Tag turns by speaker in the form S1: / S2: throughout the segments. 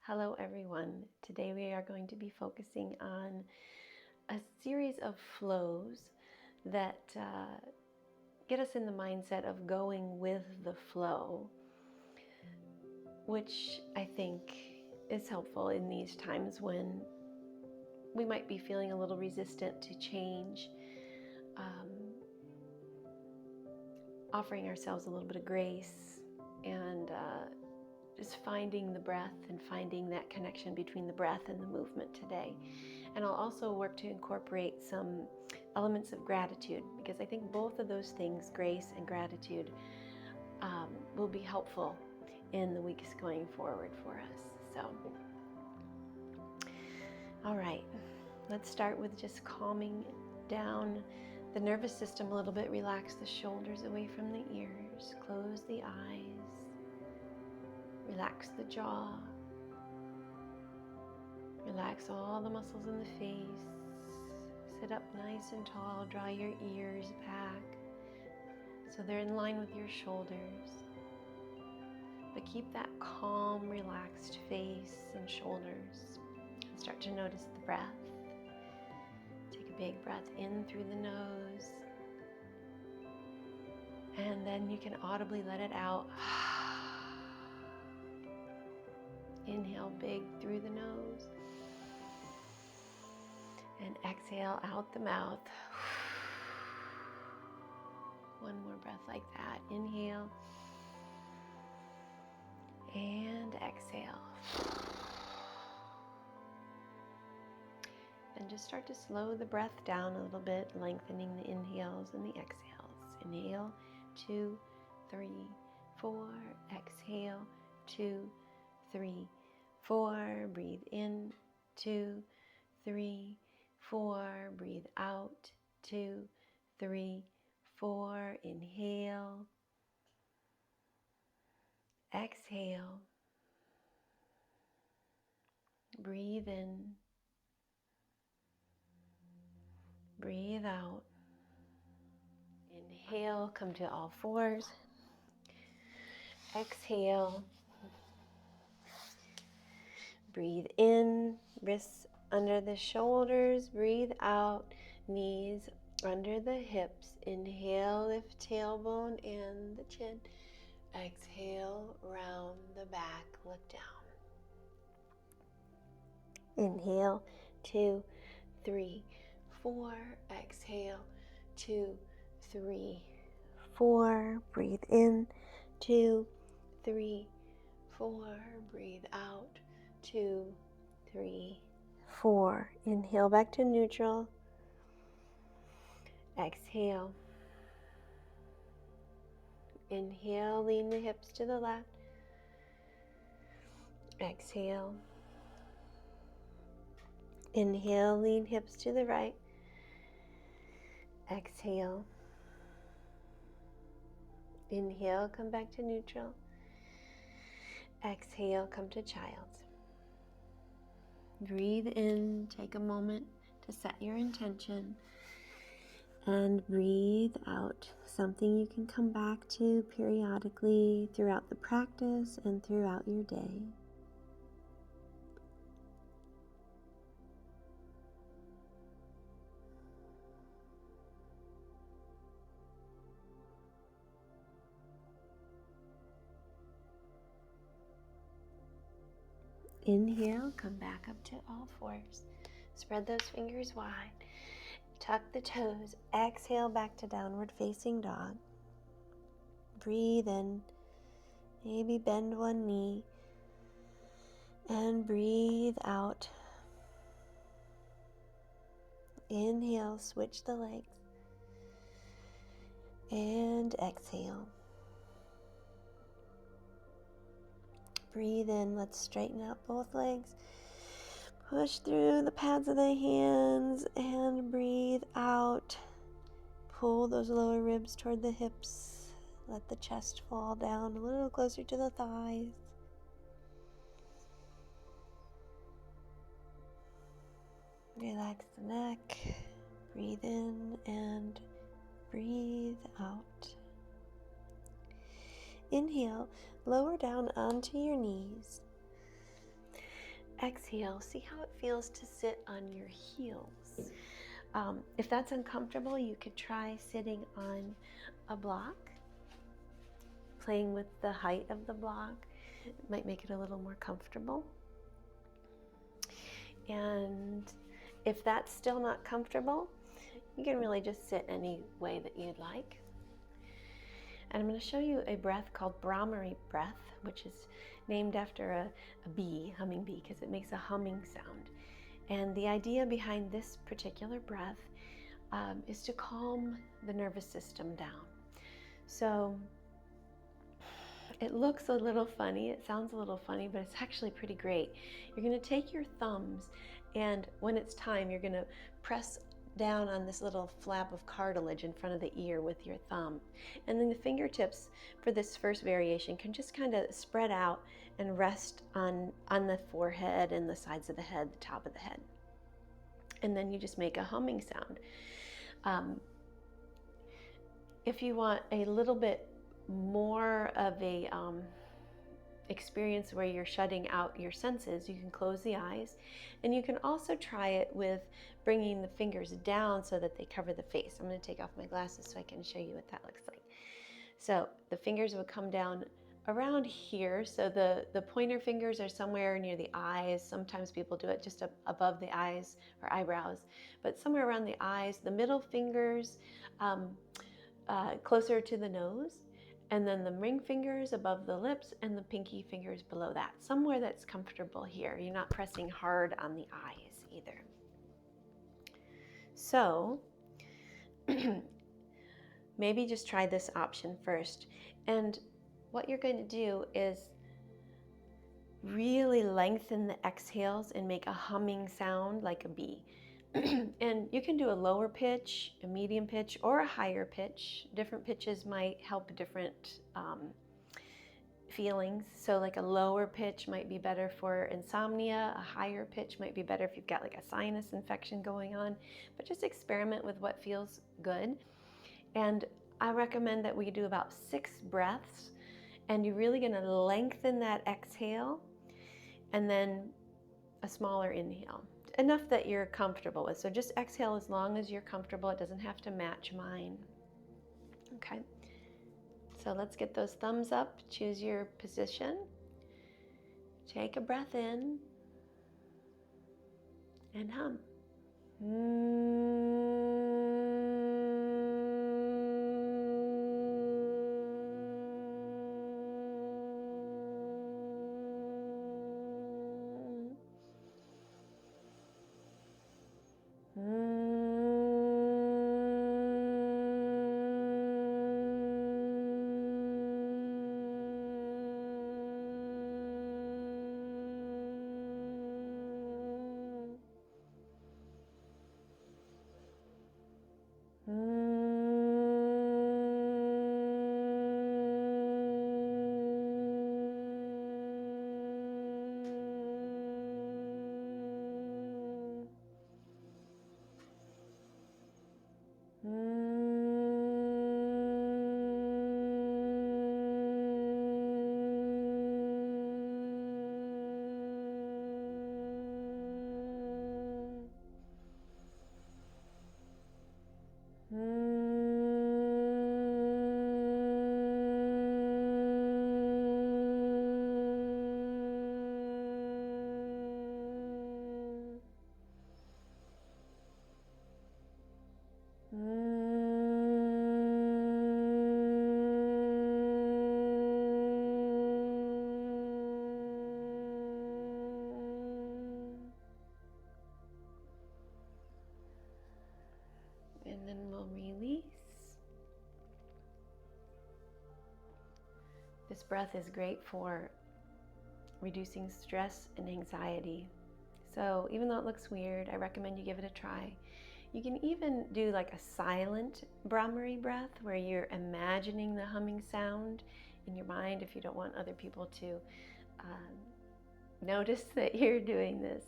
S1: Hello everyone. Today we are going to be focusing on a series of flows that get us in the mindset of going with the flow, which I think is helpful in these times when we might be feeling a little resistant to change, offering ourselves a little bit of grace and just finding the breath and finding that connection between the breath and the movement today. And I'll also work to incorporate some elements of gratitude, because I think both of those things, grace and gratitude, will be helpful in the weeks going forward for us. So, all right, let's start with just calming down the nervous system a little bit. Relax the shoulders away from the ears, close the eyes, relax the jaw. Relax all the muscles in the face. Sit up nice and tall. Draw your ears back so they're in line with your shoulders. But keep that calm, relaxed face and shoulders. And start to notice the breath. Take a big breath in through the nose. And then you can audibly let it out. Inhale big through the nose. And exhale out the mouth. One more breath like that. Inhale. And exhale. And just start to slow the breath down a little bit, lengthening the inhales and the exhales. Inhale, 2, 3, 4. Exhale, 2, 3, 4. Breathe in, 2, 3, 4. Breathe out, 2, 3, 4. Inhale. Exhale. Breathe in. Breathe out. Inhale, come to all fours. Exhale. Breathe in, wrists under the shoulders. Breathe out, knees under the hips. Inhale, lift tailbone and the chin. Exhale, round the back, look down. Inhale, 2, 3, 4. Exhale, 2, 3, 4. Breathe in, 2, 3, 4. Breathe out, 2, 3, 4. Inhale back to neutral. Exhale. Inhale, lean the hips to the left. Exhale. Inhale, lean hips to the right. Exhale. Inhale, come back to neutral. Exhale, come to child's. Breathe in, take a moment to set your intention. And breathe out, something you can come back to periodically throughout the practice and throughout your day. Inhale, come back up to all fours. Spread those fingers wide. Tuck the toes. Exhale back to downward facing dog. Breathe in. Maybe bend one knee. And breathe out. Inhale, switch the legs. And exhale. Breathe in. Let's straighten out both legs. Push through the pads of the hands and breathe out. Pull those lower ribs toward the hips. Let the chest fall down a little closer to the thighs. Relax the neck. Breathe in and breathe out. Inhale, lower down onto your knees. exhale, see how it feels to sit on your heels. If that's uncomfortable, you could try sitting on a block, playing with the height of the block. It might make it a little more comfortable. And if that's still not comfortable, you can really just sit any way that you'd like. And I'm going to show you a breath called Brahmari breath, which is named after a bee, humming bee, because it makes a humming sound. And the idea behind this particular breath is to calm the nervous system down. So it looks a little funny, it sounds a little funny, but it's actually pretty great. You're going to take your thumbs, and when it's time, you're going to press down on this little flap of cartilage in front of the ear with your thumb. And then the fingertips for this first variation can just kind of spread out and rest on the forehead and the sides of the head, the top of the head. And then you just make a humming sound. If you want a little bit more of a experience where you're shutting out your senses, you can close the eyes, and you can also try it with bringing the fingers down so that they cover the face. I'm going to take off my glasses so I can show you what that looks like. So the fingers would come down around here, so the pointer fingers are somewhere near the eyes. Sometimes people do it just above the eyes or eyebrows, but somewhere around the eyes. The middle fingers closer to the nose, and then the ring fingers above the lips, and the pinky fingers below that. Somewhere that's comfortable here. You're not pressing hard on the eyes either. So maybe just try this option first. And what you're going to do is really lengthen the exhales and make a humming sound like a bee. And you can do a lower pitch, a medium pitch, or a higher pitch. Different pitches might help different feelings. So like a lower pitch might be better for insomnia. A higher pitch might be better if you've got like a sinus infection going on. But just experiment with what feels good. And I recommend that we do about 6 breaths. And you're really going to lengthen that exhale and then a smaller inhale. Enough that you're comfortable with. So just exhale as long as you're comfortable. It doesn't have to match mine. Okay. So let's get those thumbs up. Choose your position. Take a breath in and hum. And then we'll release. This breath is great for reducing stress and anxiety. So even though it looks weird, I recommend you give it a try. You can even do like a silent Brahmari breath where you're imagining the humming sound in your mind if you don't want other people to notice that you're doing this.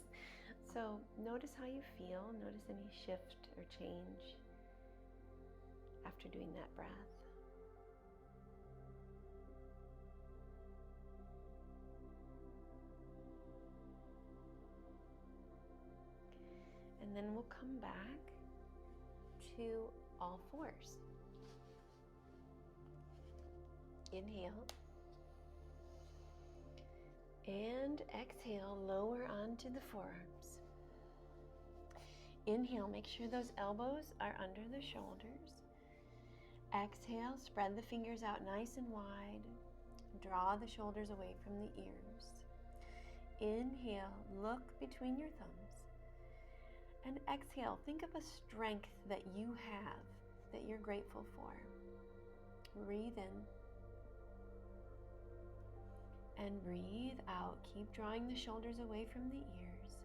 S1: So notice how you feel. Notice any shift or change after doing that breath. And then we'll come back to all fours. Inhale. And exhale, lower onto the forearms. Inhale, make sure those elbows are under the shoulders. Exhale, spread the fingers out nice and wide. Draw the shoulders away from the ears. Inhale, look between your thumbs. And exhale, think of a strength that you have that you're grateful for. Breathe in. And breathe out. Keep drawing the shoulders away from the ears.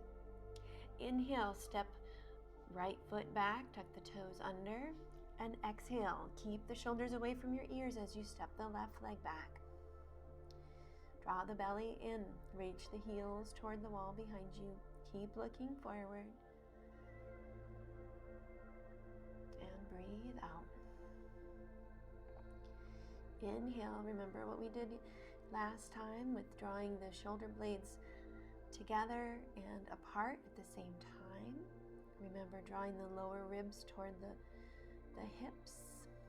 S1: Inhale, step right foot back, tuck the toes under. And exhale, keep the shoulders away from your ears as you step the left leg back. Draw the belly in, reach the heels toward the wall behind you. Keep looking forward. And breathe out. Inhale, remember what we did last time with drawing the shoulder blades together and apart at the same time. Remember drawing the lower ribs toward the hips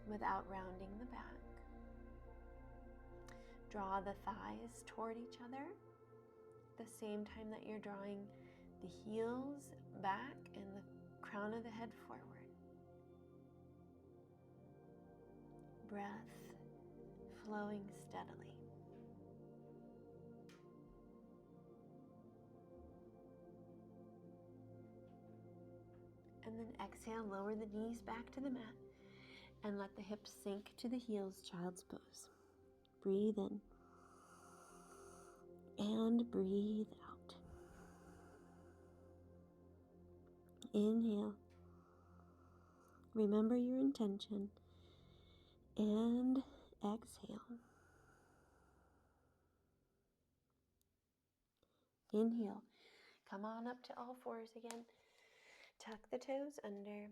S1: without rounding the back. Draw the thighs toward each other at the same time that you're drawing the heels back and the crown of the head forward. Breath flowing steadily. And then exhale, lower the knees back to the mat and let the hips sink to the heels, child's pose. Breathe in and breathe out. Inhale. Remember your intention and exhale. Inhale. Come on up to all fours again. Tuck the toes under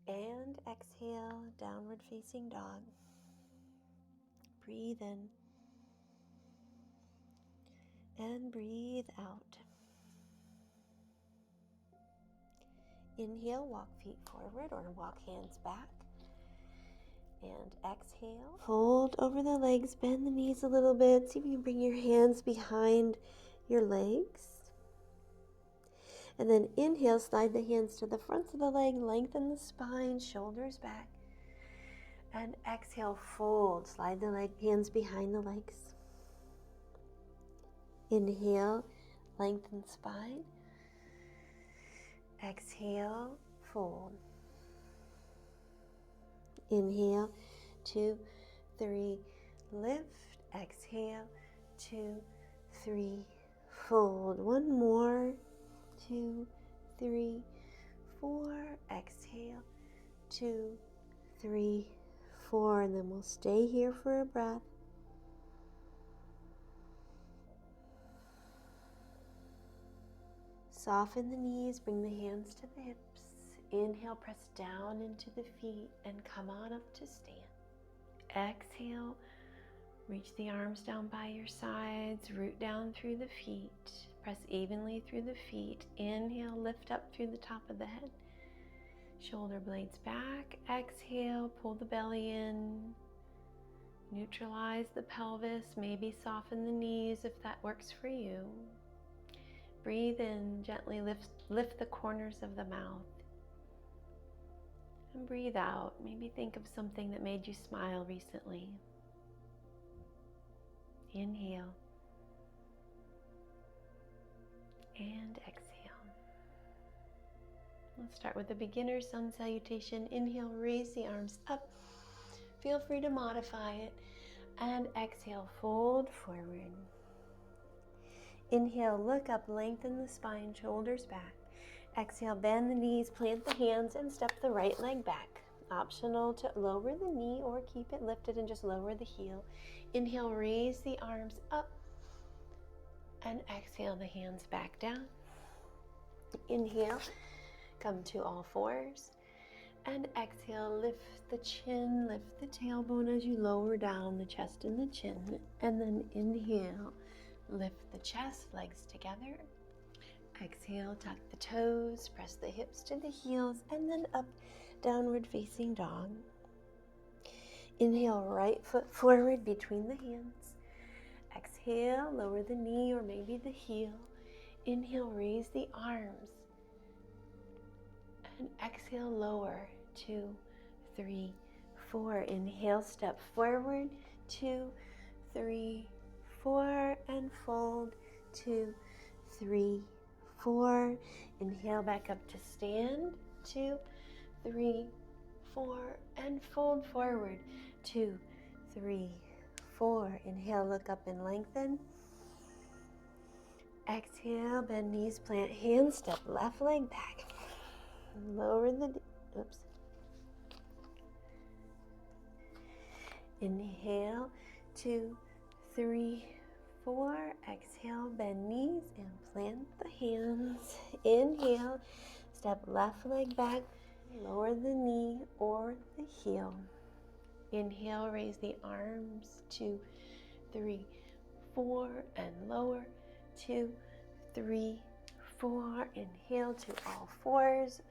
S1: and exhale, downward facing dog. Breathe in and breathe out. Inhale, walk feet forward or walk hands back. And exhale, fold over the legs, bend the knees a little bit. See if you can bring your hands behind your legs. And then inhale, slide the hands to the fronts of the leg, lengthen the spine, shoulders back. And exhale, fold, slide the hands behind the legs. Inhale, lengthen spine. Exhale, fold. Inhale, 2, 3, lift. Exhale, 2, 3, fold. One more. 2, 3, 4. Exhale, 2, 3, 4. And then we'll stay here for a breath. Soften the knees, bring the hands to the hips. Inhale, press down into the feet and come on up to stand. Exhale, reach the arms down by your sides, root down through the feet. Press evenly through the feet. Inhale, lift up through the top of the head. Shoulder blades back. Exhale, pull the belly in. Neutralize the pelvis. Maybe soften the knees if that works for you. Breathe in, gently lift the corners of the mouth. And breathe out. Maybe think of something that made you smile recently. Inhale. And exhale. Let's start with the beginner sun salutation. Inhale, raise the arms up. Feel free to modify it. And exhale, fold forward. Inhale, look up, lengthen the spine, shoulders back. Exhale, bend the knees, plant the hands, and step the right leg back. Optional to lower the knee or keep it lifted and just lower the heel. Inhale, raise the arms up. And exhale, the hands back down. Inhale, come to all fours. And exhale, lift the chin, lift the tailbone as you lower down the chest and the chin. And then inhale, lift the chest, legs together. Exhale, tuck the toes, press the hips to the heels, and then up, downward facing dog. Inhale, right foot forward between the hands. Exhale, lower the knee or maybe the heel. Inhale, raise the arms. And exhale, lower. 2, 3, 4. Inhale, step forward. 2, 3, 4. And fold. 2, 3, 4. Inhale, back up to stand. 2, 3, 4. And fold forward. 2, 3, 4. Inhale, look up and lengthen. Exhale, bend knees, plant hands, step left leg back. Lower the, Inhale, 2, 3, 4. Exhale, bend knees and plant the hands. Inhale, step left leg back, lower the knee or the heel. Inhale, raise the arms. 2, 3, 4, and lower. 2, 3, 4. Inhale to all fours,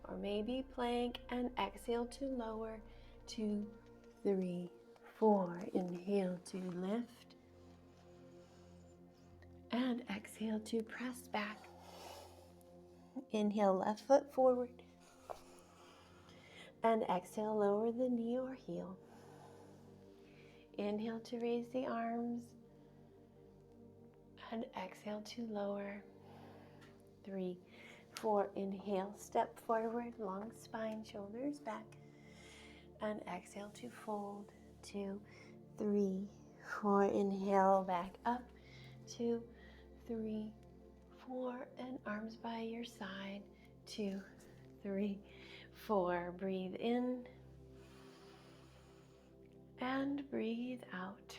S1: or maybe plank, and exhale to lower. 2, 3, 4. Inhale to lift, and exhale to press back. Inhale, left foot forward, and exhale, lower the knee or heel. Inhale to raise the arms, and exhale to lower. 3, 4. Inhale, step forward, long spine, shoulders back, and exhale to fold. 2, 3, 4. Inhale, back up. 2, 3, 4. And arms by your side. 2, 3, 4. Breathe in and breathe out.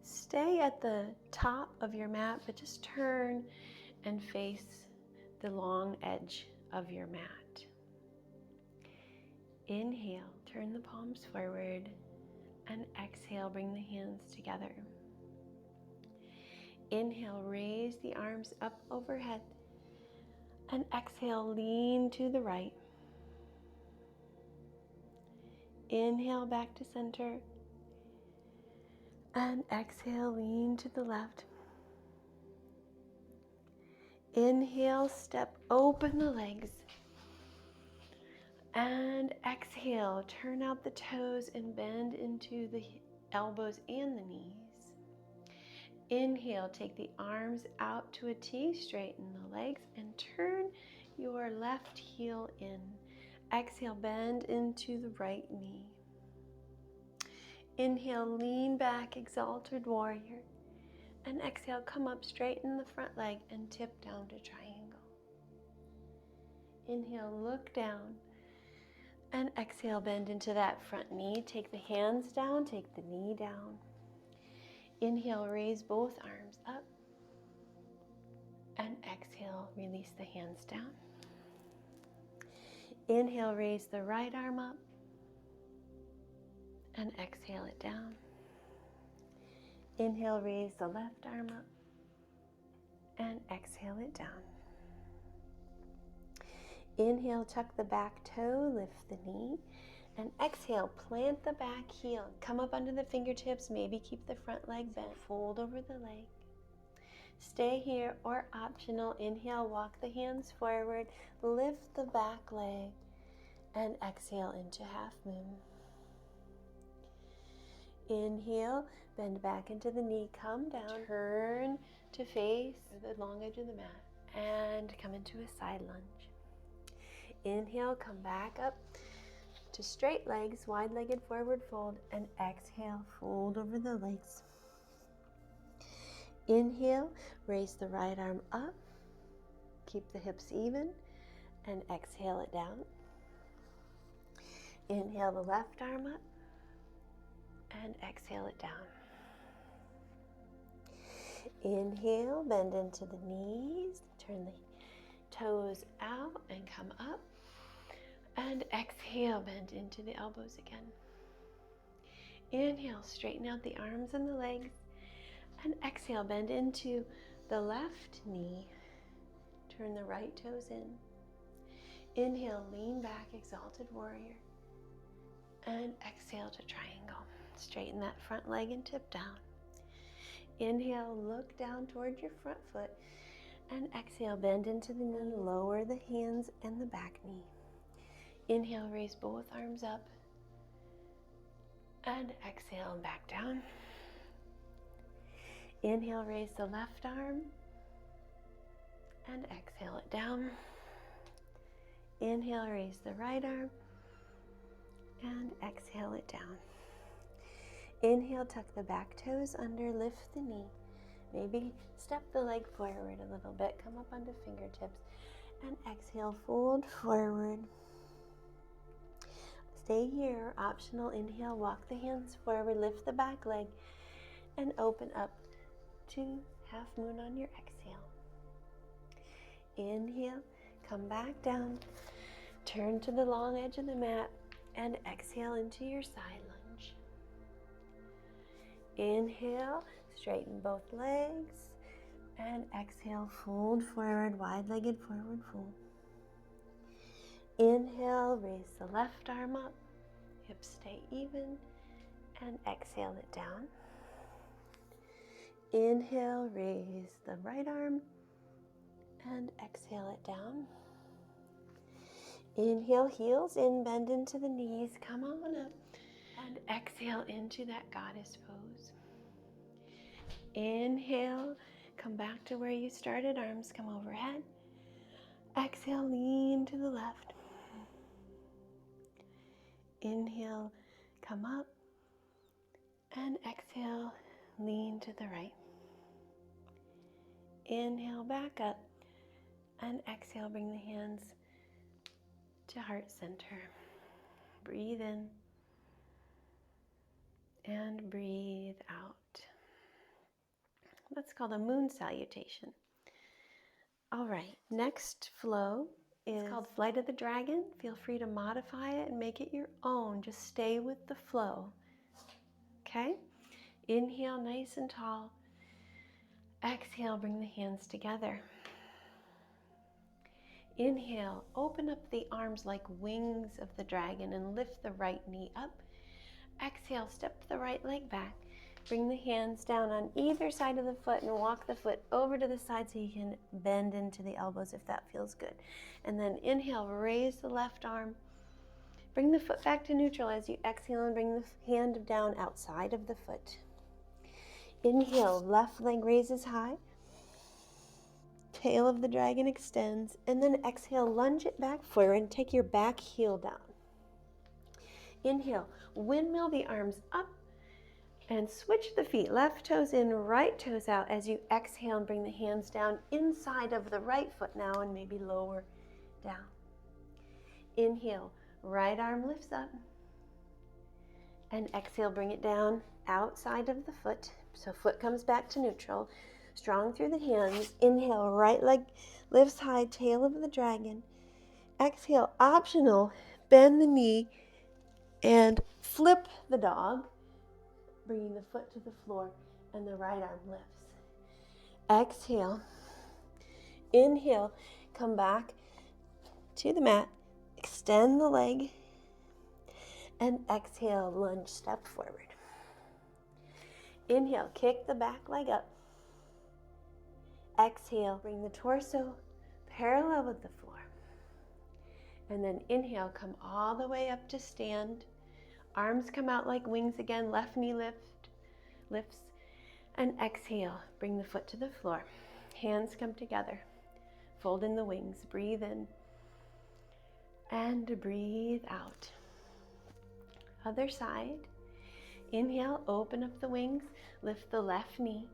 S1: Stay at the top of your mat, but just turn and face the long edge of your mat. Inhale, turn the palms forward, and exhale, bring the hands together. Inhale, raise the arms up overhead, and exhale, lean to the right. Inhale, back to center, and exhale, lean to the left. Inhale, step open the legs, and exhale, turn out the toes and bend into the elbows and the knees. Inhale, take the arms out to a T, straighten the legs, and turn your left heel in. Exhale, bend into the right knee. Inhale, lean back, exalted warrior. And exhale, come up, straighten the front leg, and tip down to triangle. Inhale, look down. And exhale, bend into that front knee. Take the hands down, take the knee down. Inhale, raise both arms up. And exhale, release the hands down. Inhale, raise the right arm up. And exhale it down. Inhale, raise the left arm up. And exhale it down. Inhale, tuck the back toe, lift the knee, and exhale, plant the back heel. Come up under the fingertips, maybe keep the front leg bent, fold over the leg. Stay here, or optional, inhale, walk the hands forward, lift the back leg, and exhale into half moon. Inhale, bend back into the knee, come down, turn to face the long edge of the mat, and come into a side lunge. Inhale, come back up to straight legs, wide-legged forward fold, and exhale, fold over the legs. Inhale, raise the right arm up, keep the hips even, and exhale it down. Inhale the left arm up, and exhale it down. Inhale, bend into the knees, turn the toes out and come up. And exhale, bend into the elbows again. Inhale, straighten out the arms and the legs. And exhale, bend into the left knee. Turn the right toes in. Inhale, lean back, exalted warrior. And exhale to triangle. Straighten that front leg and tip down. Inhale, look down toward your front foot. And exhale, bend into the knee, lower the hands and the back knee. Inhale, raise both arms up. And exhale, back down. Inhale, raise the left arm. And exhale it down. Inhale, raise the right arm. And exhale it down. Inhale, tuck the back toes under, lift the knee. Maybe step the leg forward a little bit, come up onto fingertips. And exhale, fold forward. Stay here, optional. Inhale, walk the hands forward, lift the back leg, and open up to half moon on your exhale. Inhale, come back down, turn to the long edge of the mat, and exhale into your side lunge. Inhale, straighten both legs, and exhale, fold forward, wide-legged forward fold. Inhale, raise the left arm up, hips stay even, and exhale it down. Inhale, raise the right arm, and exhale it down. Inhale, heels in, bend into the knees, come on up, and exhale into that goddess pose. Inhale, come back to where you started, arms come overhead. Exhale, lean to the left. Inhale, come up, and exhale, lean to the right. Inhale, back up, and exhale, bring the hands to heart center. Breathe in, and breathe out. That's called a moon salutation. All right, next flow is called Flight of the Dragon. Feel free to modify it and make it your own. Just stay with the flow. Okay? Inhale, nice and tall. Exhale, bring the hands together. Inhale, open up the arms like wings of the dragon and lift the right knee up. Exhale, step the right leg back. Bring the hands down on either side of the foot and walk the foot over to the side so you can bend into the elbows if that feels good. And then inhale, raise the left arm. Bring the foot back to neutral as you exhale and bring the hand down outside of the foot. Inhale, left leg raises high. Tail of the dragon extends. And then exhale, lunge it back forward and take your back heel down. Inhale, windmill the arms up. And switch the feet, left toes in, right toes out as you exhale and bring the hands down inside of the right foot now and maybe lower down. Inhale, right arm lifts up. And exhale, bring it down outside of the foot. So foot comes back to neutral. Strong through the hands. Inhale, right leg lifts high, tail of the dragon. Exhale, optional, bend the knee and flip the dog. Bringing the foot to the floor and the right arm lifts. Exhale. Inhale, come back to the mat. Extend the leg. And exhale, lunge, step forward. Inhale, kick the back leg up. Exhale, bring the torso parallel with the floor. And then inhale, come all the way up to stand. Arms come out like wings again, left knee lifts, and exhale, bring the foot to the floor. Hands come together, fold in the wings, breathe in, and breathe out. Other side, inhale, open up the wings, lift the left knee,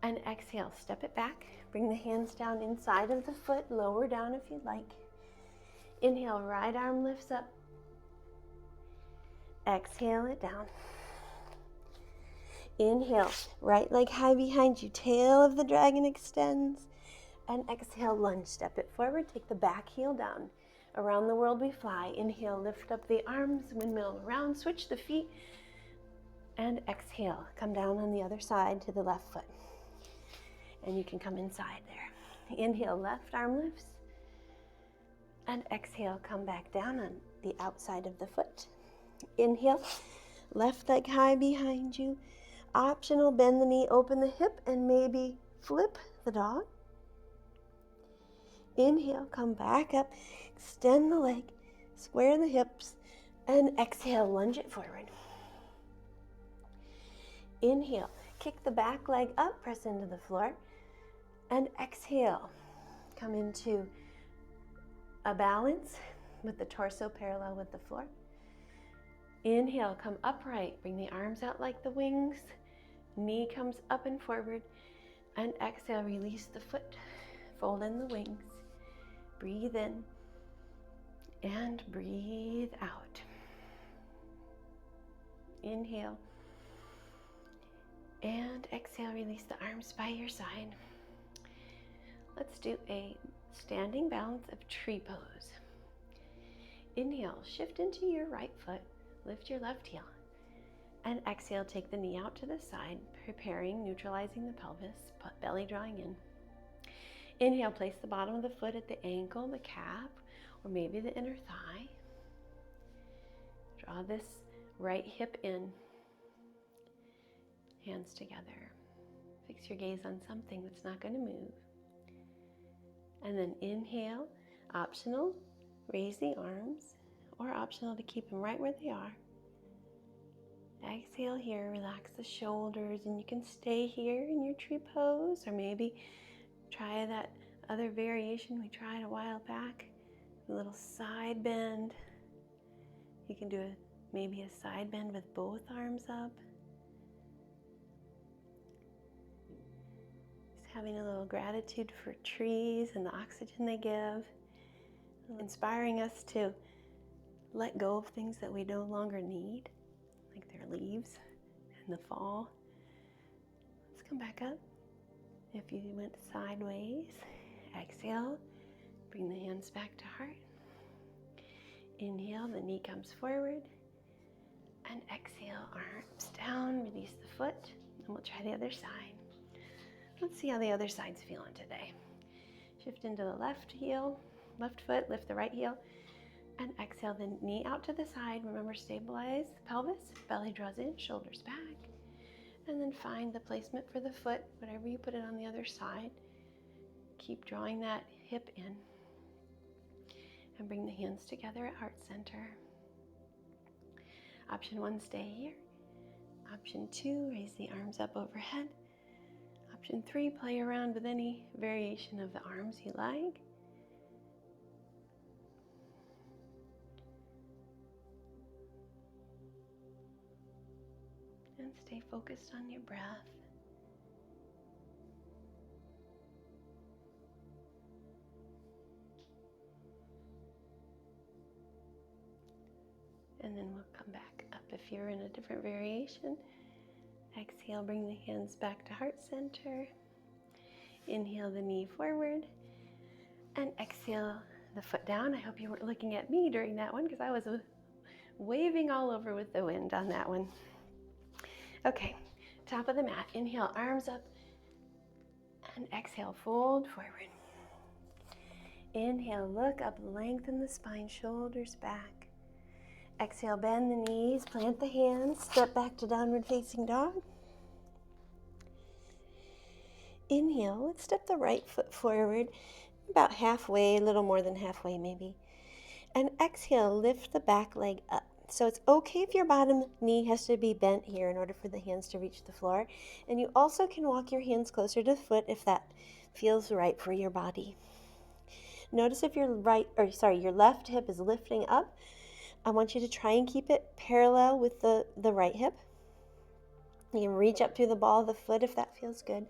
S1: and exhale, step it back, bring the hands down inside of the foot, lower down if you'd like. Inhale, right arm lifts up. Exhale it down. Inhale, right leg high behind you, tail of the dragon extends. And exhale, lunge, step it forward, take the back heel down. Around the world we fly. Inhale, lift up the arms, windmill around, switch the feet. And exhale, come down on the other side to the left foot. And you can come inside there. Inhale, left arm lifts. And exhale, come back down on the outside of the foot. Inhale, left leg high behind you. Optional, bend the knee, open the hip, and maybe flip the dog. Inhale, come back up, extend the leg, square the hips, and exhale, lunge it forward. Inhale, kick the back leg up, press into the floor, and exhale, come into a balance with the torso parallel with the floor. Inhale, come upright, bring the arms out like the wings, knee comes up and forward, and exhale, release the foot, fold in the wings, breathe in, and breathe out. Inhale, and exhale, release the arms by your side. Let's do a standing balance of tree pose. Inhale, shift into your right foot, lift your left heel, and exhale, take the knee out to the side, preparing, neutralizing the pelvis, belly drawing in. Inhale, place the bottom of the foot at the ankle, the calf, or maybe the inner thigh. Draw this right hip in, hands together. Fix your gaze on something that's not going to move. And then inhale, optional, raise the arms, or optional to keep them right where they are. Exhale here, relax the shoulders, and you can stay here in your tree pose, or maybe try that other variation we tried a while back, a little side bend. You can do maybe a side bend with both arms up. Just having a little gratitude for trees and the oxygen they give, inspiring us to let go of things that we no longer need, like their leaves in the fall. Let's come back up. If you went sideways, exhale, bring the hands back to heart. Inhale, the knee comes forward, and exhale, arms down, release the foot, and we'll try the other side. Let's see how the other side's feeling today. Shift into the left heel, left foot, lift the right heel, and exhale the knee out to the side. Remember, stabilize the pelvis, belly draws in, shoulders back. And then find the placement for the foot, whatever you put it on the other side. Keep drawing that hip in. And bring the hands together at heart center. Option 1, stay here. Option 2, raise the arms up overhead. Option 3, play around with any variation of the arms you like. And stay focused on your breath. And then we'll come back up if you're in a different variation. Exhale, bring the hands back to heart center. Inhale the knee forward. And exhale the foot down. I hope you weren't looking at me during that one because I was waving all over with the wind on that one. Okay, top of the mat. Inhale, arms up. And exhale, fold forward. Inhale, look up, lengthen the spine, shoulders back. Exhale, bend the knees, plant the hands, step back to downward facing dog. Inhale, let's step the right foot forward, about halfway, a little more than halfway maybe. And exhale, lift the back leg up. So it's okay if your bottom knee has to be bent here in order for the hands to reach the floor. And you also can walk your hands closer to the foot if that feels right for your body. Notice if your left hip is lifting up. I want you to try and keep it parallel with the right hip. You can reach up through the ball of the foot if that feels good.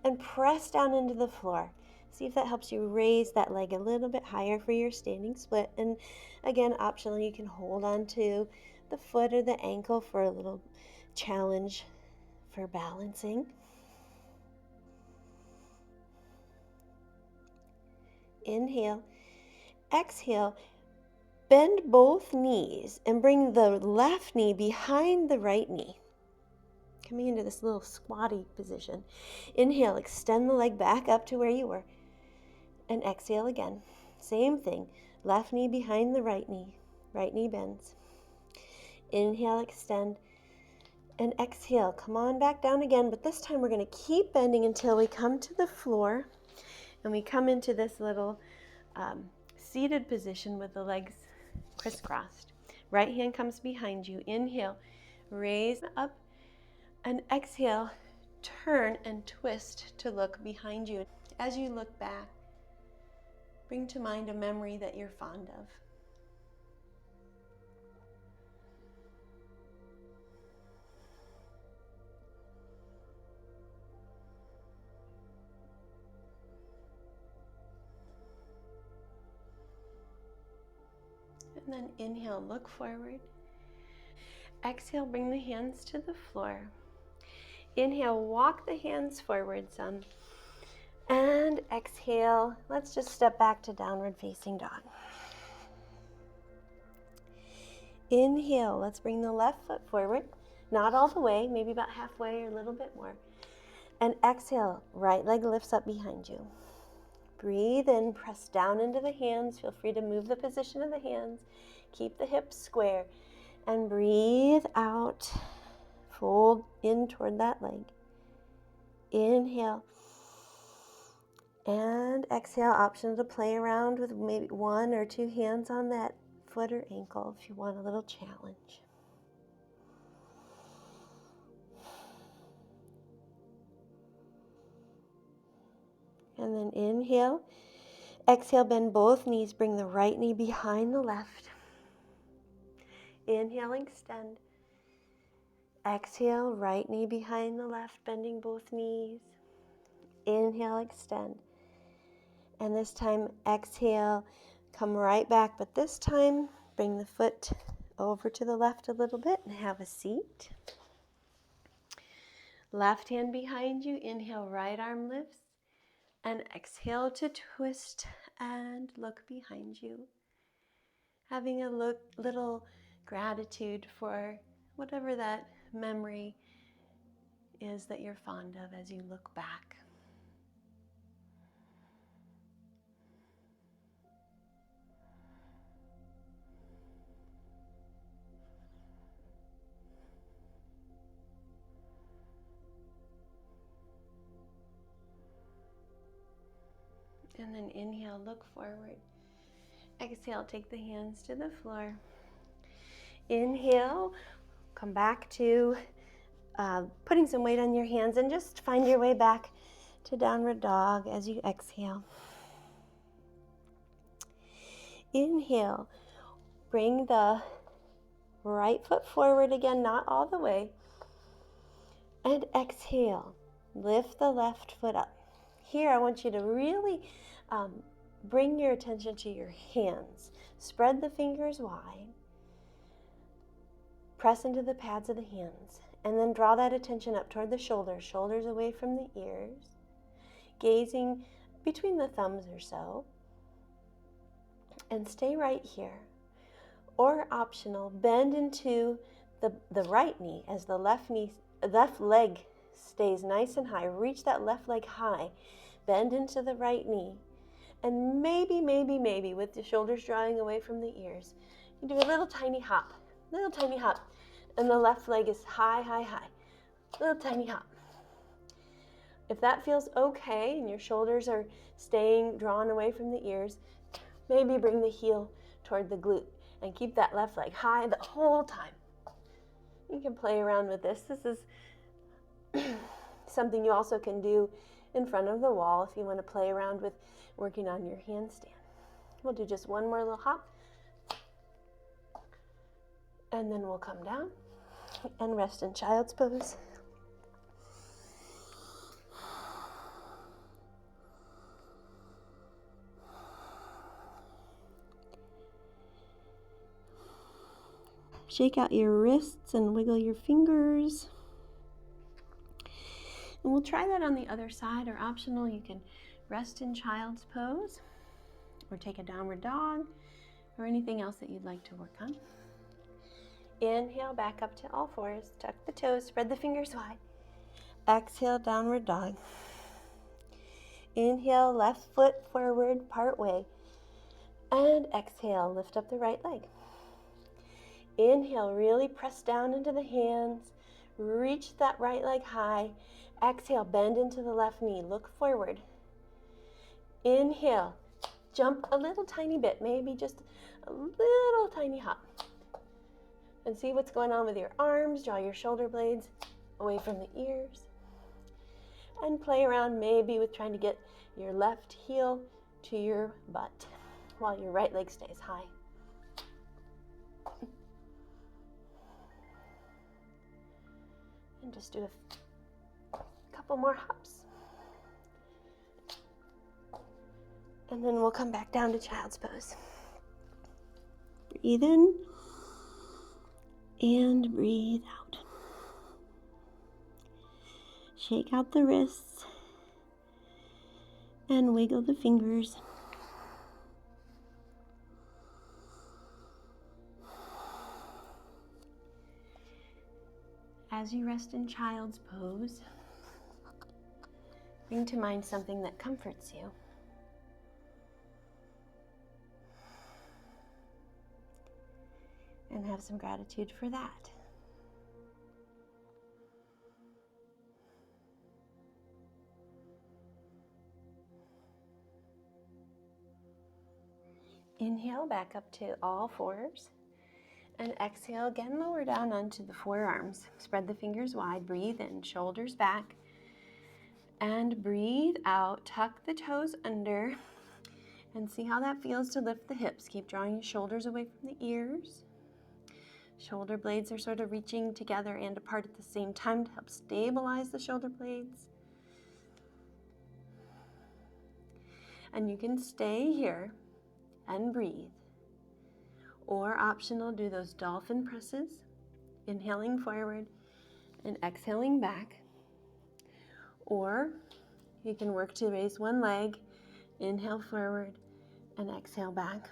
S1: And press down into the floor. See if that helps you raise that leg a little bit higher for your standing split. And again, optionally, you can hold on to the foot or the ankle for a little challenge for balancing. Inhale. Exhale. Bend both knees and bring the left knee behind the right knee. Coming into this little squatty position. Inhale, extend the leg back up to where you were. And exhale again. Same thing. Left knee behind the right knee bends. Inhale, extend, and exhale. Come on back down again, but this time we're going to keep bending until we come to the floor, and we come into this little seated position with the legs crisscrossed. Right hand comes behind you. Inhale, raise up, and exhale, turn and twist to look behind you. As you look back, bring to mind a memory that you're fond of. And then inhale, look forward. Exhale, bring the hands to the floor. Inhale, walk the hands forward some. And exhale, let's just step back to downward facing dog. Inhale, let's bring the left foot forward. Not all the way, maybe about halfway or a little bit more. And exhale, right leg lifts up behind you. Breathe in, press down into the hands. Feel free to move the position of the hands. Keep the hips square. And breathe out. Fold in toward that leg. Inhale. And exhale. Option to play around with maybe one or two hands on that foot or ankle if you want a little challenge. And then inhale. Exhale, bend both knees. Bring the right knee behind the left. Inhale, extend. Exhale, right knee behind the left, bending both knees. Inhale, extend. And this time, exhale, come right back. But this time, bring the foot over to the left a little bit and have a seat. Left hand behind you. Inhale, right arm lifts. And exhale to twist and look behind you. Having a little gratitude for whatever that memory is that you're fond of as you look back. And then inhale, look forward. Exhale, take the hands to the floor. Inhale, come back to putting some weight on your hands and just find your way back to downward dog as you exhale. Inhale, bring the right foot forward again, not all the way. And exhale, lift the left foot up. Here, I want you to really bring your attention to your hands. Spread the fingers wide. Press into the pads of the hands. And then draw that attention up toward the shoulders. Shoulders away from the ears. Gazing between the thumbs or so. And stay right here. Or optional, bend into the right knee as the left leg stays nice and high. Reach that left leg high. Bend into the right knee. And maybe, with the shoulders drawing away from the ears, you do a little tiny hop. And the left leg is high. Little tiny hop. If that feels okay and your shoulders are staying drawn away from the ears, maybe bring the heel toward the glute and keep that left leg high the whole time. You can play around with this. This is something you also can do in front of the wall if you want to play around with working on your handstand. We'll do just one more little hop. And then we'll come down and rest in child's pose. Shake out your wrists and wiggle your fingers. And we'll try that on the other side, or optional, you can rest in child's pose or take a downward dog or anything else that you'd like to work on. Inhale, back up to all fours. Tuck the toes, spread the fingers wide. Exhale, downward dog. Inhale, left foot forward, part way. And exhale, lift up the right leg. Inhale, really press down into the hands. Reach that right leg high. Exhale, bend into the left knee. Look forward. Inhale, jump a little tiny bit, maybe just a little tiny hop. And see what's going on with your arms. Draw your shoulder blades away from the ears. And play around maybe with trying to get your left heel to your butt while your right leg stays high. And just do a couple more hops. And then we'll come back down to child's pose. Breathe in and breathe out. Shake out the wrists and wiggle the fingers. As you rest in child's pose, bring to mind something that comforts you. And have some gratitude for that. Inhale, back up to all fours. And exhale, again, lower down onto the forearms. Spread the fingers wide, breathe in, shoulders back. And breathe out, tuck the toes under. And see how that feels to lift the hips. Keep drawing your shoulders away from the ears. Shoulder blades are sort of reaching together and apart at the same time to help stabilize the shoulder blades. And you can stay here and breathe. Or optional, do those dolphin presses, inhaling forward and exhaling back. Or you can work to raise one leg, inhale forward and exhale back.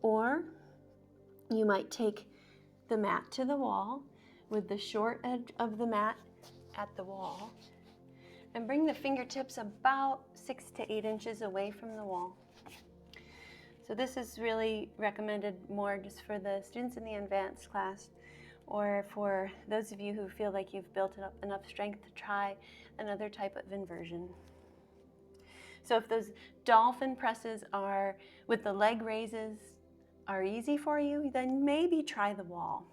S1: Or you might take the mat to the wall with the short edge of the mat at the wall and bring the fingertips about 6 to 8 inches away from the wall. So this is really recommended more just for the students in the advanced class, or for those of you who feel like you've built up enough strength to try another type of inversion. So if those dolphin presses are with the leg raises are easy for you, then maybe try the wall.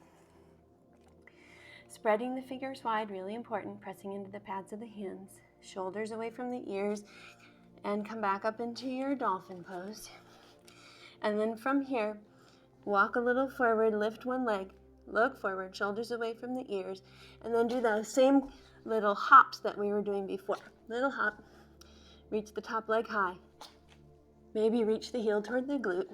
S1: Spreading the fingers wide, really important, pressing into the pads of the hands, shoulders away from the ears, and come back up into your dolphin pose. And then from here, walk a little forward, lift one leg, look forward, shoulders away from the ears, and then do those same little hops that we were doing before. Little hop, reach the top leg high, maybe reach the heel toward the glute.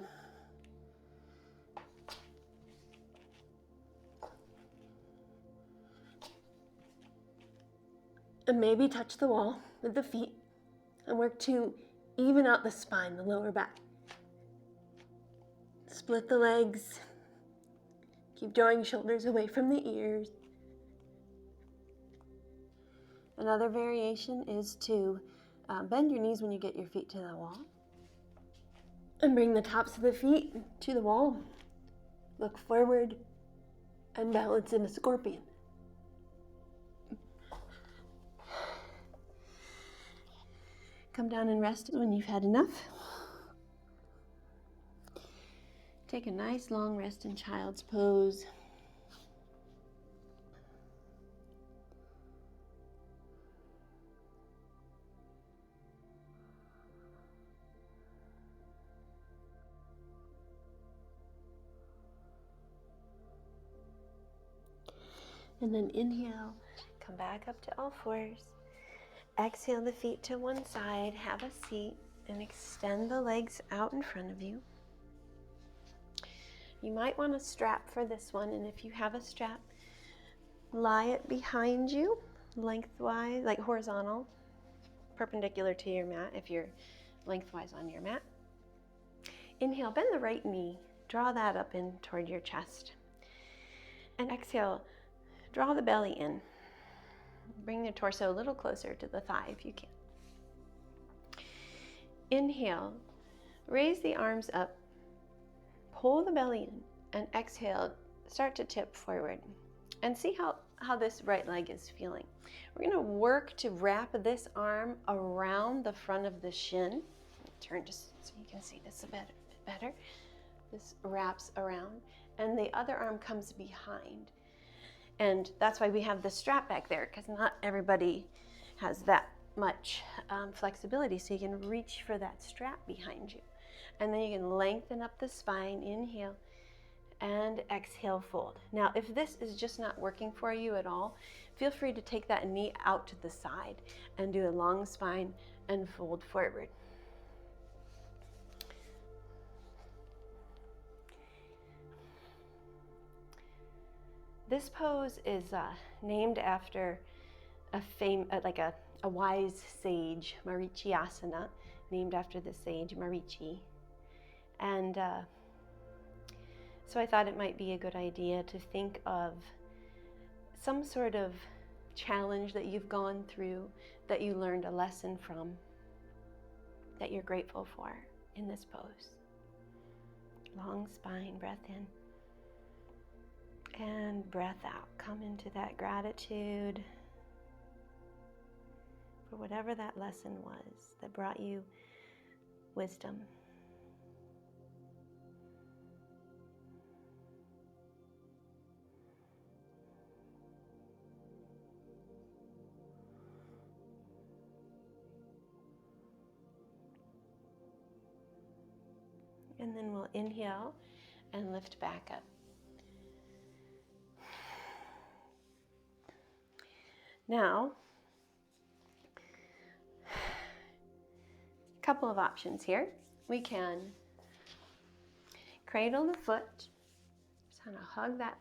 S1: And maybe touch the wall with the feet and work to even out the spine, the lower back. Split the legs. Keep drawing shoulders away from the ears. Another variation is to bend your knees when you get your feet to the wall. And bring the tops of the feet to the wall. Look forward and balance in a scorpion. Come down and rest when you've had enough. Take a nice long rest in child's pose. And then inhale, come back up to all fours. Exhale the feet to one side, have a seat, and extend the legs out in front of you. You might want a strap for this one, and if you have a strap, lie it behind you, lengthwise, like horizontal, perpendicular to your mat if you're lengthwise on your mat. Inhale, bend the right knee, draw that up in toward your chest. And exhale, draw the belly in. Bring the torso a little closer to the thigh if you can. Inhale, raise the arms up, pull the belly in, and exhale, start to tip forward. And see how this right leg is feeling. We're going to work to wrap this arm around the front of the shin. Turn just so you can see this a bit better. This wraps around, and the other arm comes behind. And that's why we have the strap back there, because not everybody has that much flexibility. So you can reach for that strap behind you. And then you can lengthen up the spine, inhale, and exhale, fold. Now, if this is just not working for you at all, feel free to take that knee out to the side and do a long spine and fold forward. This pose is named after a wise sage, Marichyasana, named after the sage Marichi. And so I thought it might be a good idea to think of some sort of challenge that you've gone through, that you learned a lesson from, that you're grateful for in this pose. Long spine, breath in. And breath out. Come into that gratitude for whatever that lesson was that brought you wisdom. And then we'll inhale and lift back up. Now, a couple of options here. We can cradle the foot, just kind of hug that,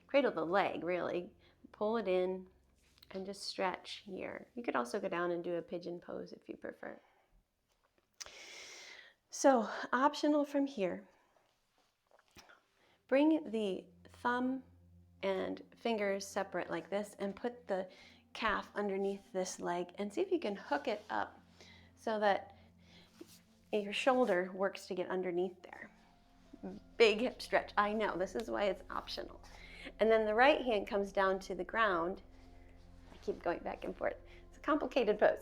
S1: cradle the leg really, pull it in and just stretch here. You could also go down and do a pigeon pose if you prefer. So, optional from here, bring the thumb and fingers separate like this and put the calf underneath this leg and see if you can hook it up so that your shoulder works to get underneath there. Big hip stretch. I know, this is why it's optional. And then the right hand comes down to the ground. I keep going back and forth. It's a complicated pose.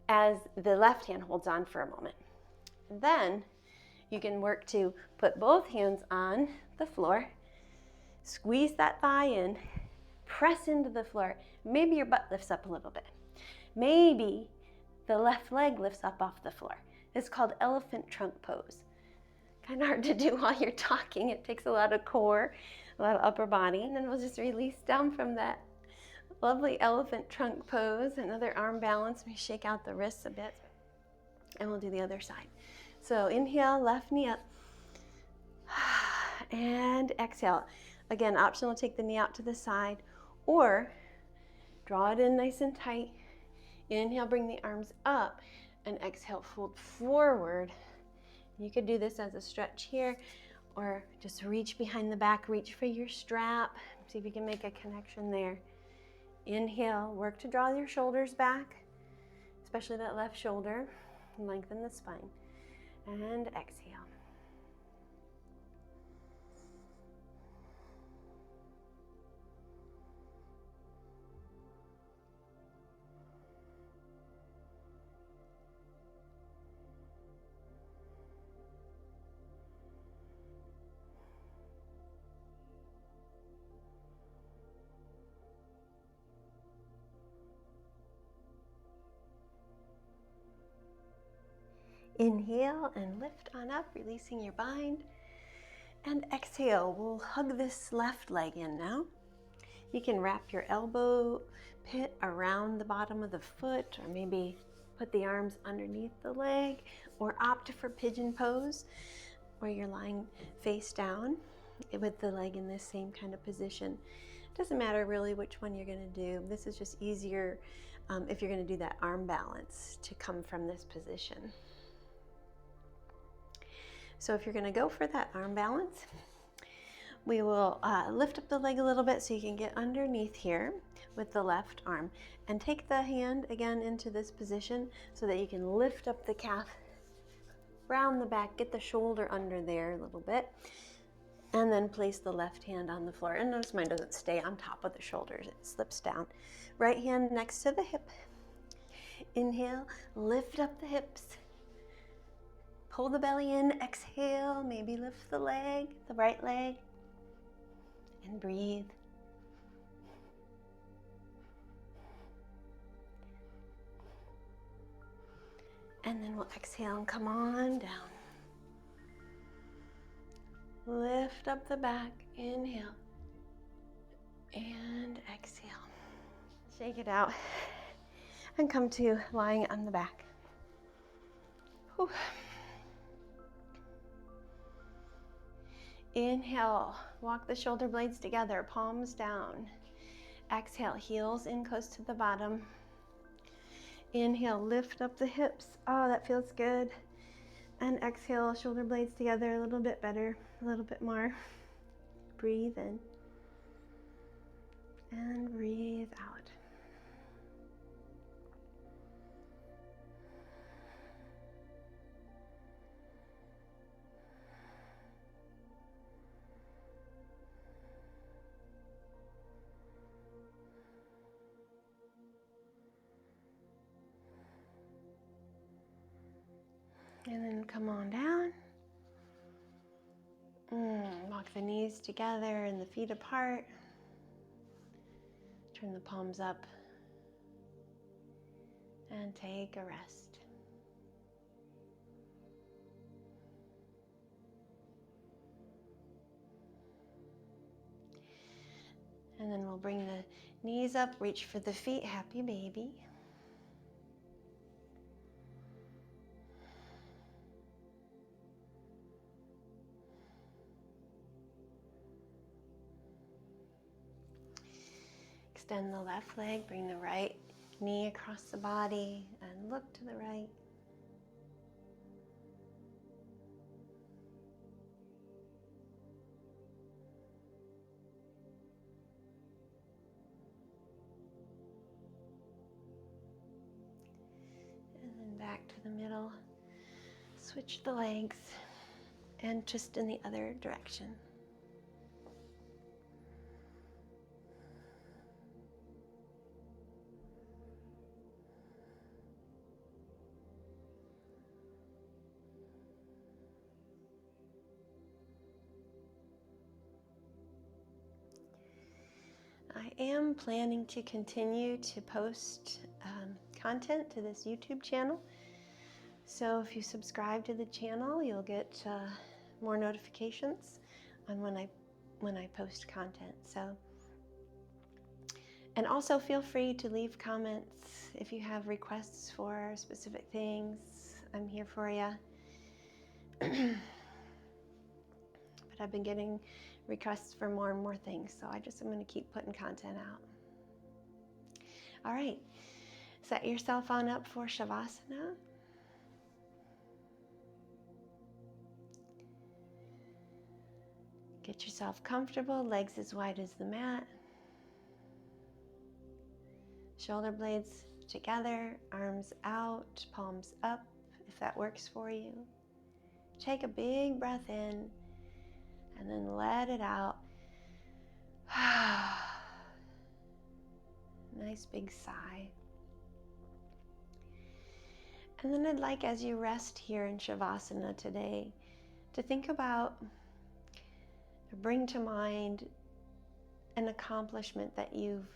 S1: As the left hand holds on for a moment. Then you can work to put both hands on the floor, squeeze that thigh in, press into the floor. Maybe your butt lifts up a little bit. Maybe the left leg lifts up off the floor. It's called elephant trunk pose. Kind of hard to do while you're talking. It takes a lot of core, a lot of upper body, and then we'll just release down from that lovely elephant trunk pose. Another arm balance. We shake out the wrists a bit, and we'll do the other side. So inhale, left knee up, and exhale. Again, optional, take the knee out to the side, or draw it in nice and tight. Inhale, bring the arms up, and exhale, fold forward. You could do this as a stretch here, or just reach behind the back, reach for your strap. See if you can make a connection there. Inhale, work to draw your shoulders back, especially that left shoulder. Lengthen the spine. And exhale. Inhale and lift on up, releasing your bind. And exhale, we'll hug this left leg in now. You can wrap your elbow pit around the bottom of the foot, or maybe put the arms underneath the leg, or opt for pigeon pose, where you're lying face down with the leg in this same kind of position. It doesn't matter really which one you're going to do. This is just easier if you're going to do that arm balance to come from this position. So if you're going to go for that arm balance, We will lift up the leg a little bit so you can get underneath here with the left arm, and take the hand again into this position so that you can lift up the calf, round the back, get the shoulder under there a little bit, and then place the left hand on the floor. And notice mine doesn't stay on top of the shoulders, it slips down. Right hand next to the hip. Inhale, lift up the hips. Pull the belly in, exhale, maybe lift the leg, the right leg, and breathe. And then we'll exhale and come on down. Lift up the back, inhale, and exhale. Shake it out, and come to lying on the back. Whew. Inhale, walk the shoulder blades together, palms down. Exhale, heels in close to the bottom. Inhale, lift up the hips. Oh, that feels good. And exhale, shoulder blades together a little bit better, a little bit more. Breathe in and breathe out. And then come on down. Walk the knees together and the feet apart. Turn the palms up and take a rest. And then we'll bring the knees up, reach for the feet, happy baby. Extend the left leg, bring the right knee across the body and look to the right. And then back to the middle. Switch the legs and twist in the other direction. I am planning to continue to post content to this YouTube channel. So if you subscribe to the channel, you'll get more notifications on when I post content. And also feel free to leave comments if you have requests for specific things. I'm here for you. But I've been getting requests for more and more things, so I'm going to keep putting content out. All right, set yourself on up for Shavasana. Get yourself comfortable, legs as wide as the mat. Shoulder blades together, arms out, palms up, if that works for you. Take a big breath in and then let it out. Nice big sigh. And then I'd like, as you rest here in Shavasana today, to think about, or bring to mind an accomplishment that you've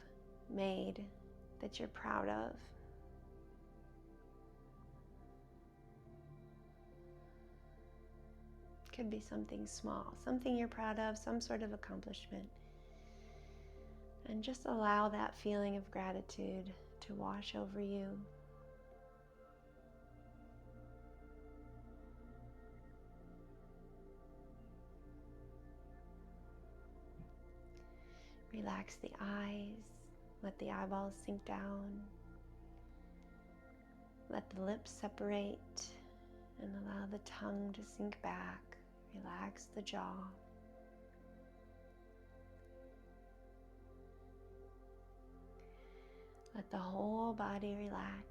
S1: made, that you're proud of. Could be something small, something you're proud of, some sort of accomplishment. And just allow that feeling of gratitude to wash over you. Relax the eyes, let the eyeballs sink down. Let the lips separate and allow the tongue to sink back. Relax the jaw. Let the whole body relax.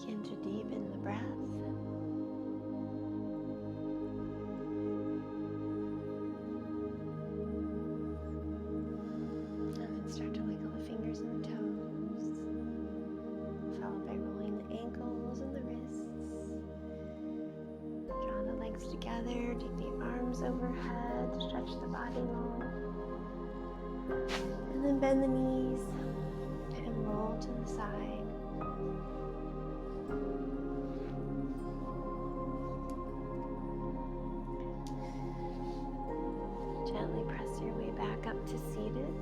S1: Begin to deepen the breath. together. Take the arms overhead, stretch the body long. And then bend the knees and roll to the side. Gently press your way back up to seated.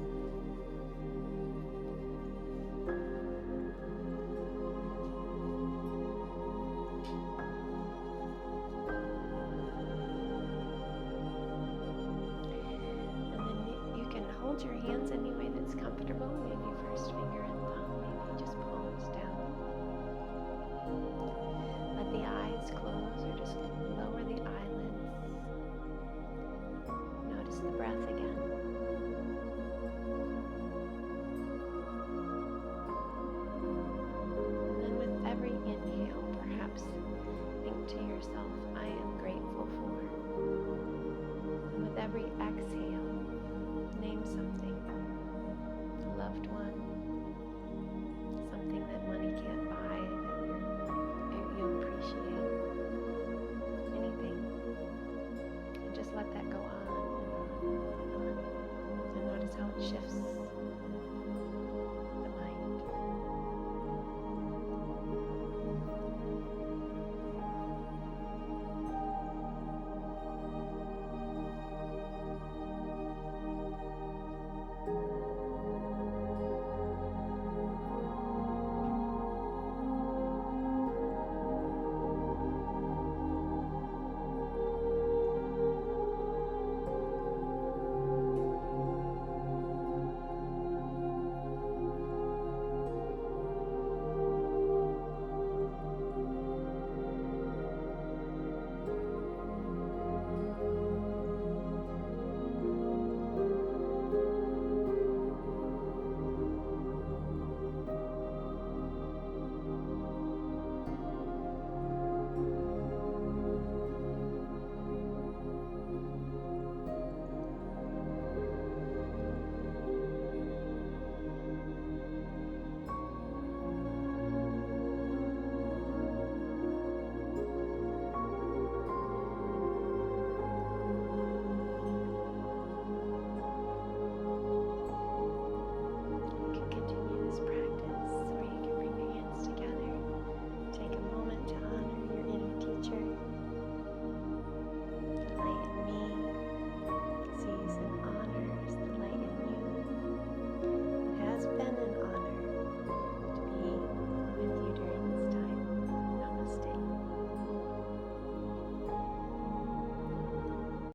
S1: Hold your hands any way that's comfortable. Maybe first finger and thumb, maybe just palms down. Let the eyes close or just lower the eyelids. Notice the breath again. And then with every inhale, perhaps think to yourself, I am grateful for. And with every exhale, name something, a loved one, something that money can't buy that you appreciate, anything, and just let that go on and on and on, and notice how it shifts